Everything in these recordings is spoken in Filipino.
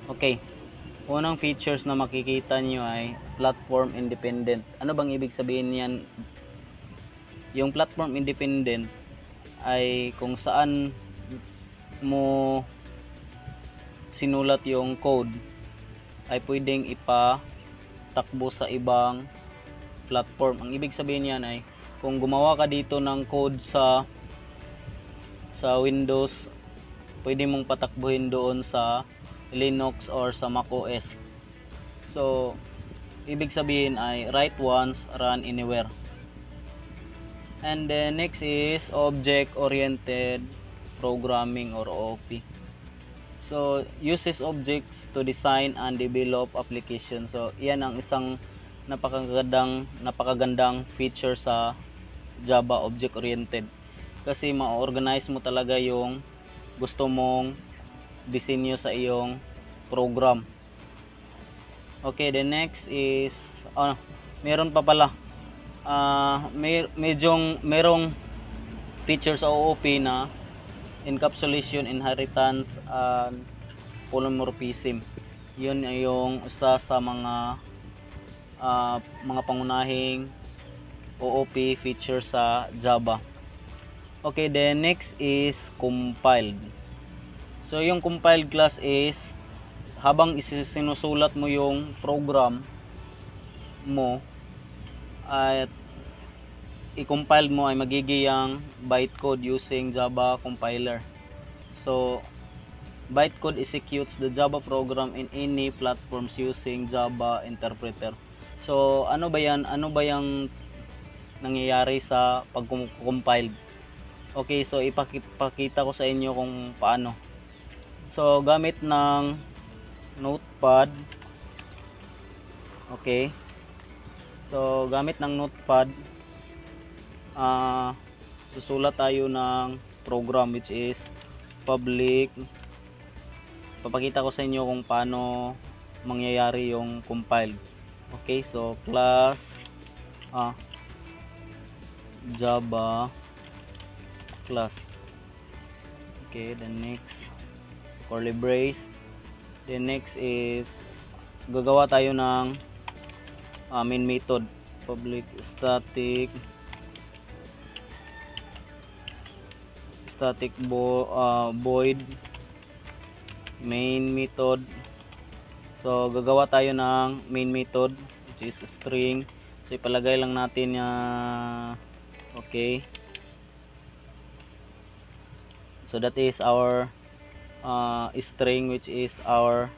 Okay, unang features na makikita nyo ay platform independent. Ano bang ibig sabihin yan? Yung platform independent ay kung saan mo sinulat yung code ay pwedeng ipatakbo sa ibang platform. Ang ibig sabihin yan ay kung gumawa ka dito ng code sa Windows, pwede mong patakbuhin doon sa Linux or sa macOS. So ibig sabihin ay write once, run anywhere. And then next is object oriented programming or OOP. So uses objects to design and develop application. So iyan ang isang napakagandang feature sa Java object oriented, kasi ma-organize mo talaga yung gusto mong disenyo sa iyong program. Okay, the next is meron pa pala merong feature sa OOP na encapsulation, inheritance, and polymorphism. Yun yung isa sa mga pangunahing OOP feature sa Java. Okay, then next is compiled. So yung compiled class is habang isinusulat mo yung program mo at i-compile mo ay magiging bytecode using Java compiler. So bytecode executes the Java program in any platforms using Java interpreter. So ano ba yan? Ano ba yung nangyayari sa pag-compile? Okay, so ipakita ko sa inyo kung paano. So gamit ng notepad. Okay, so gamit ng notepad, susulat tayo ng program which is public. Papakita ko sa inyo kung paano mangyayari yung compiled. Okay, so class Java class. Okay, the next curly brace. The next is gagawa tayo ng main method, public static void main method. So gagawa tayo ng main method which is string. So ipalagay lang natin okay, so that is our string which is our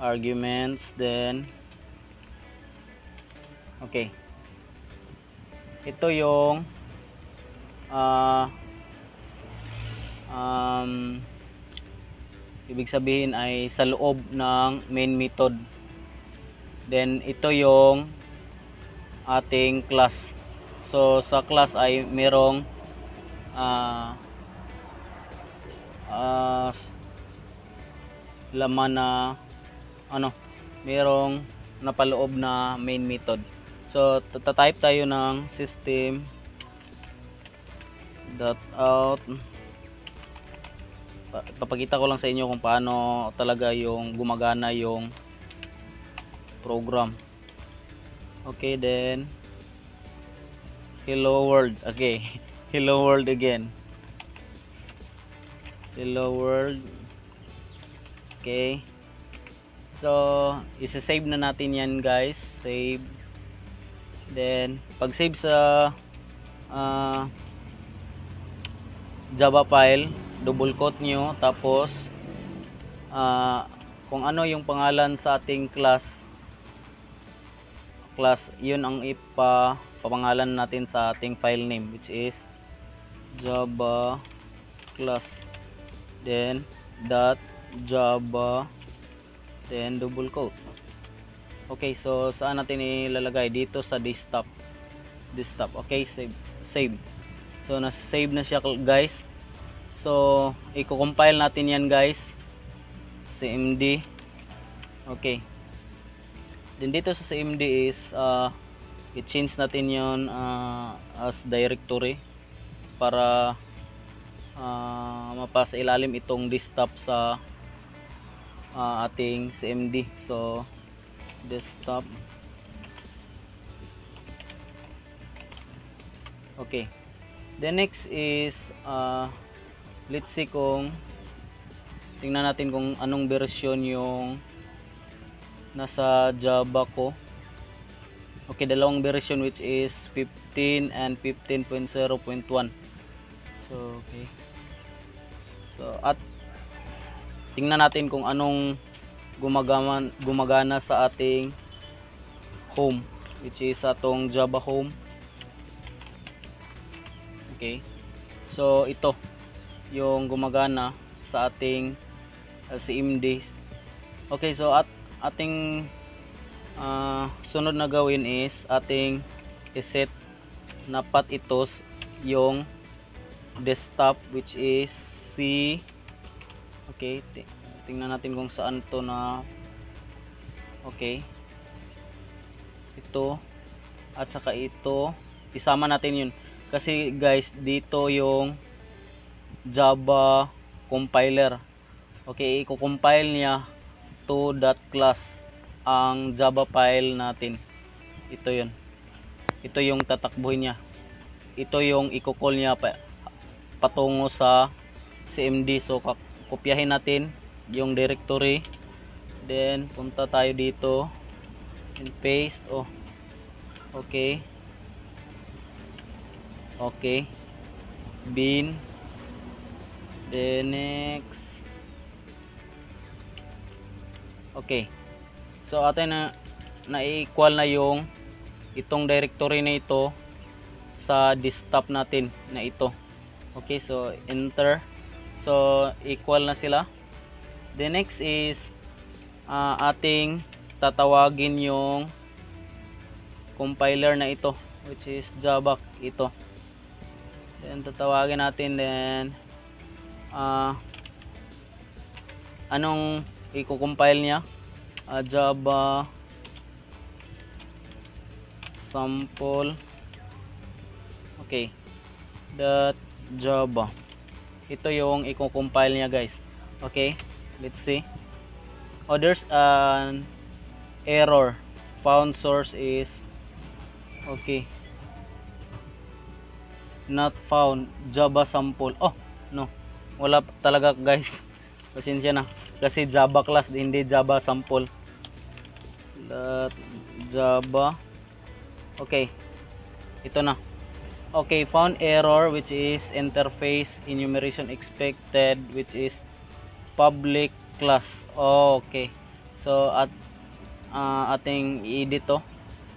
arguments. Then okay, ito yung ibig sabihin ay sa loob ng main method. Then ito yung ating class. So sa class ay merong laman na merong napaloob na main method. So type tayo ng system.out. Papakita ko lang sa inyo kung paano talaga yung gumagana yung program. Okay, then hello world. Okay, hello world again. Hello world. Okay, so isa-save na natin yan guys. Save. Then pag save sa Java file, double quote nyo, tapos kung ano yung pangalan sa ating class, yun ang ipapangalan natin sa ating file name which is Java class. Then .java, then double quote. Okay, so saan natin ilalagay? Dito sa desktop. Okay, save. So na-save na siya guys. So i-compile natin yan guys, cmd. Okay, then dito sa cmd is i-change natin yon as directory para mapasa ilalim itong desktop sa ating CMD. So desktop. Okay, the next is let's see kung tingnan natin kung anong version yung nasa Java ko. Okay, dalawang version which is 15 and 15.0.1. So okay, so at tingnan natin kung anong gumagana sa ating home, which is atong Java home. Okay, so ito yung gumagana sa ating CMD. Okay, so ating sunod na gawin is ating iset na path ito yung desktop, which is C. Okay, tingnan natin kung saan to na. Okay, ito at saka ito, isama natin yun kasi guys dito yung Java compiler. Okay, i-compile niya to .class ang Java file natin. Ito yun, ito yung tatakbuhin niya, ito yung i-call niya patungo sa CMD. So kopyahin natin yung directory, then punta tayo dito and paste. Okay, okay, bin, then next. Okay, so atin na equal na yung itong directory na ito sa desktop natin na ito. Okay, so enter. So equal na sila. The next is ating tatawagin yung compiler na ito, which is Java ito. Then tatawagin natin, then anong i-compile niya? Java sample. Okay, .java. Ito yung i-compile niya guys. Okay, let's see. There's an error, found source is okay, not found Java sample. No, wala talaga guys, pasensya na kasi Java class hindi Java sample. Java. Okay, ito na. Okay, found error which is interface enumeration expected, which is public class. Okay, so ating i-edit to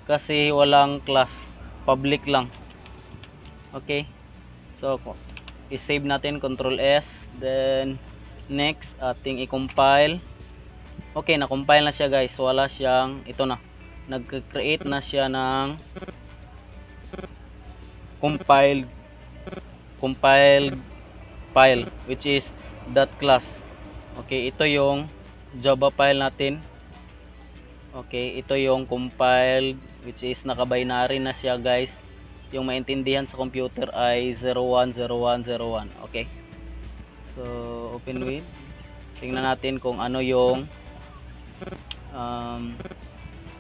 kasi walang class, public lang. Okay, so i-save natin, Control S, then next ating i-compile. Okay, na-compile na siya guys, wala siyang, ito na, nag-create na siya ng compiled file which is .class. Okay, ito yung Java file natin. Okay, ito yung compiled, which is naka-binary na siya guys. Yung maintindihan sa computer ay 010101. Okay, so open with, tingnan natin kung ano yung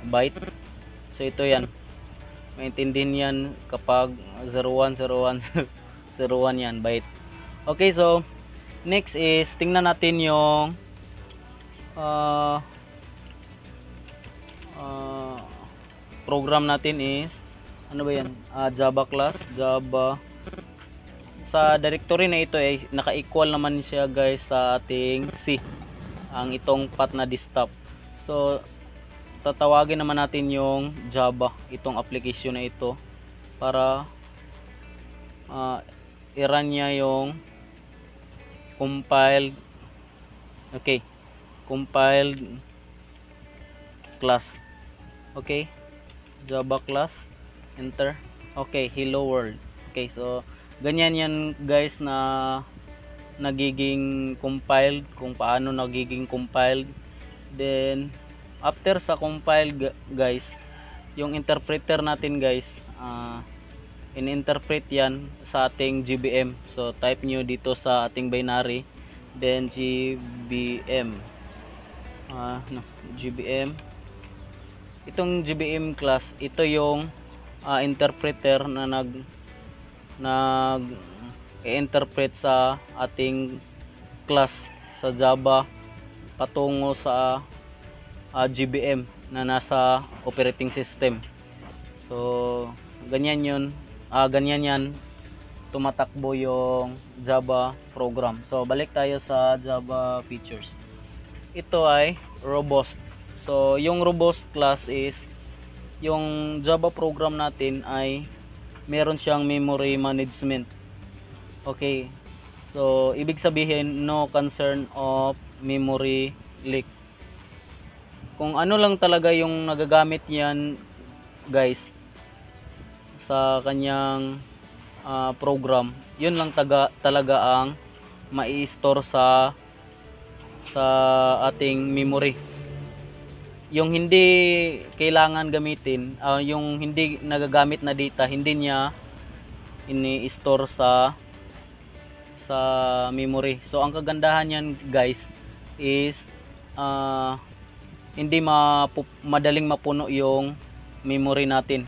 byte. So ito yan, maintindihan yan kapag 010101 yan, byte. Okay, so next is tingnan natin yung program natin is ano ba yan, Java class, Java. Sa directory na ito ay naka-equal naman siya guys sa ating C, ang itong path na desktop. So tatawagin naman natin yung Java, itong application na ito, para i-run niya yung compiled. Okay, compiled class. Okay, Java class, enter. Okay, hello world. Okay, so ganyan yan guys na nagiging compiled, kung paano nagiging compiled. Then after sa compile guys, yung interpreter natin guys, in-interpret yan sa ating GBM. So type nyo dito sa ating binary, then GBM. no, GBM. Itong GBM class, ito yung interpreter na i-interpret sa ating class sa Java patungo sa GBM na nasa operating system. So ganyan yun, ganyan yan tumatakbo yung Java program. So balik tayo sa Java features. Ito ay robust. So yung robust class is yung Java program natin ay meron siyang memory management. Okay, so ibig sabihin no concern of memory leak. Kung ano lang talaga yung nagagamit niyan guys sa kanyang program, yun lang talaga ang mai-store sa ating memory. Yung hindi kailangan gamitin, yung hindi nagagamit na data, hindi niya ini-store sa memory. So ang kagandahan niyan guys is hindi madaling mapuno yung memory natin.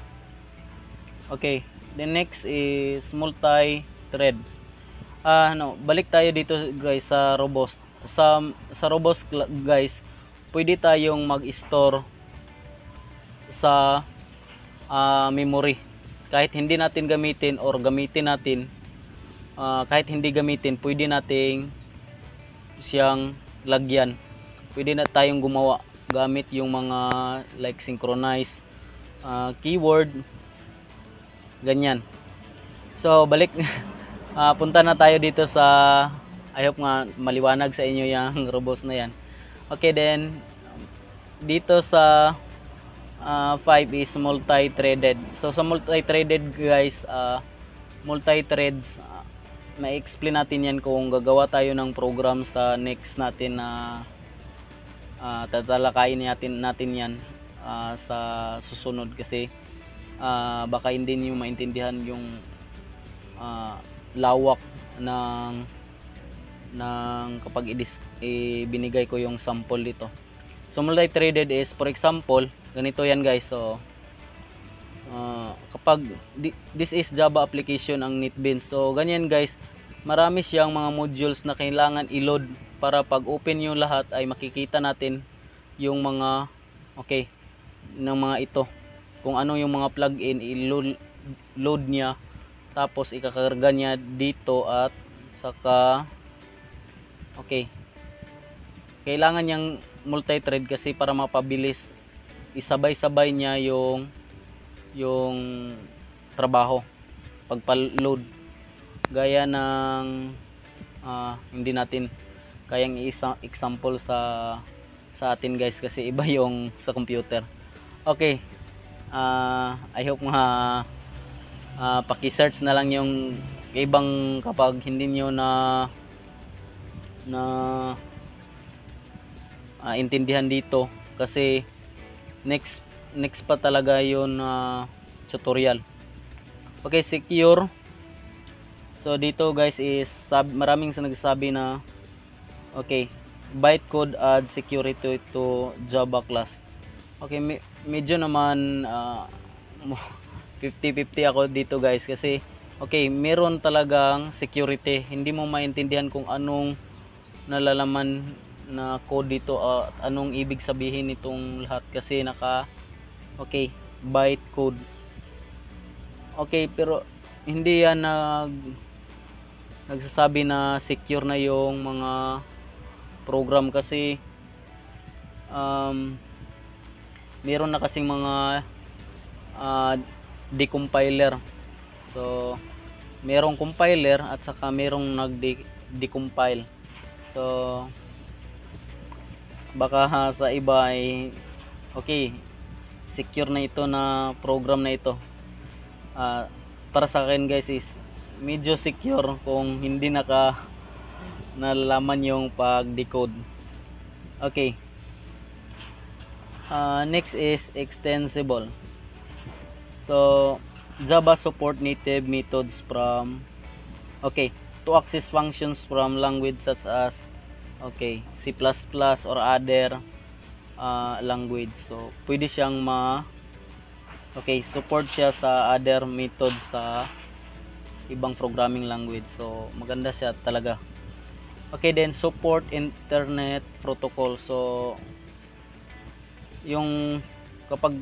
Okay, the next is multi-thread. Balik tayo dito guys sa robust. Sa robust guys, pwede tayong mag-store sa memory. Kahit hindi natin gamitin or gamitin natin, kahit hindi gamitin, pwede nating siyang lagyan. Pwede na tayong gumawa gamit yung mga like synchronize keyword, ganyan. So balik punta na tayo dito sa, I hope nga maliwanag sa inyo yung robust na yan. Okay, then dito sa 5 is multi-threaded. So sa multi-threaded guys, multi-threads, ma-explain natin yan kung gagawa tayo ng program sa next natin na tatalakayin natin yan sa susunod, kasi baka hindi niyo maintindihan yung lawak ng kapag binigay ko yung sample dito. So multi-threaded is, for example, ganito yan guys. So kapag this is Java application ang NetBeans. So ganyan guys, marami siyang mga modules na kailangan i-load para pag open yung lahat ay makikita natin yung mga ng mga ito, kung ano yung mga plugin i-load niya, tapos ikakarga niya dito at saka kailangan niyang multi-thread kasi para mapabilis, isabay-sabay niya yung trabaho pagpa-load, gaya ng hindi natin kayang example sa atin guys kasi iba yung sa computer. Okay, I hope nga paki-search na lang yung ibang kapag hindi nyo intindihan dito, kasi next pa talaga yun tutorial. Okay, secure. So dito guys is maraming nagsasabi na bytecode add security to Java class. Okay, medyo naman 50-50 ako dito guys, kasi meron talagang security, hindi mo maintindihan kung anong nalalaman na code dito at anong ibig sabihin nitong lahat, kasi bytecode. Pero hindi yan nagsasabi na secure na yung mga program, kasi meron na kasing mga decompiler. So merong compiler at saka merong nag-decompile. So baka sa iba ay secure na ito na program na ito. Para sa akin guys is medyo secure kung hindi nalalaman yung pag-decode. Next is extensible. So Java support native methods from to access functions from language such as C++ or other language. So pwede siyang support siya sa other method sa ibang programming language. So maganda siya talaga. Okay, then support internet protocol. So yung kapag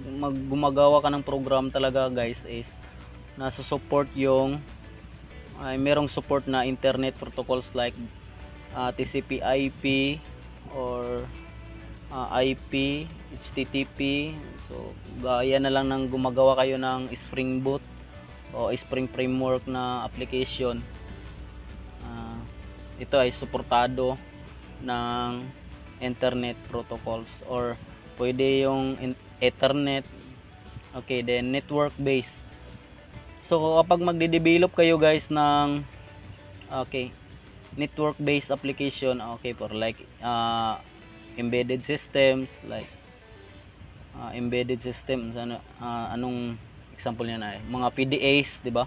gumagawa ka ng program talaga guys is nasa support yung merong support na internet protocols like TCP/IP or IP, HTTP. So gaya na lang ng gumagawa kayo ng Spring Boot o Spring Framework na application, ito ay suportado ng internet protocols, or pwede yung Ethernet. Okay, then network based. So kapag magde-develop kayo guys ng network based application, for like embedded systems, like embedded systems, anong example niyan ay mga PDAs, di ba?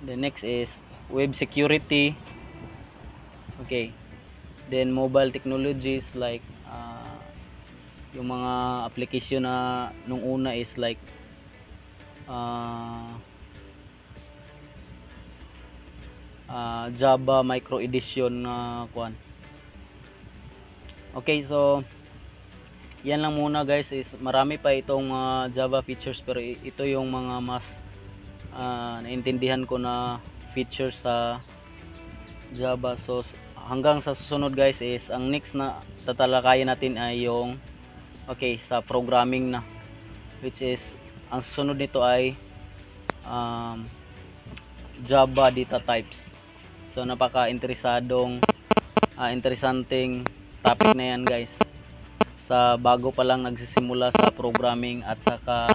The next is web security. Okay, then mobile technologies like yung mga application na nung una is like Java micro edition na kuan. Okay, so yan lang muna guys. Is marami pa itong Java features, pero ito yung mga mas naintindihan ko na features sa Java. So hanggang sa susunod guys is ang next na tatalakayin natin ay yung sa programming na, which is ang susunod nito ay Java data types. So napaka-interesanteng topic na yan guys, sa bago pa lang nagsisimula sa programming at saka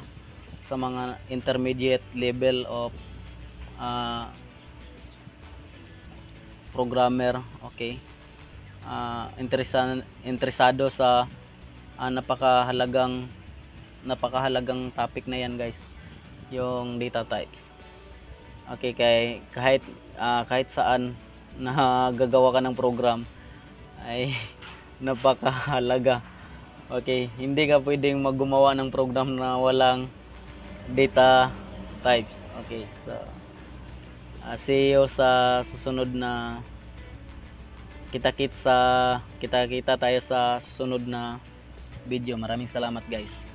sa mga intermediate level of programmer. Okay, interesado sa napakahalagang topic na yan guys, yung data types. Okay, kahit saan na gagawa ka ng program ay napakahalaga. Okay, hindi ka pwedeng maggumawa ng program na walang data types. Okay, so see you sa susunod na kita tayo sa susunod na video. Maraming salamat guys.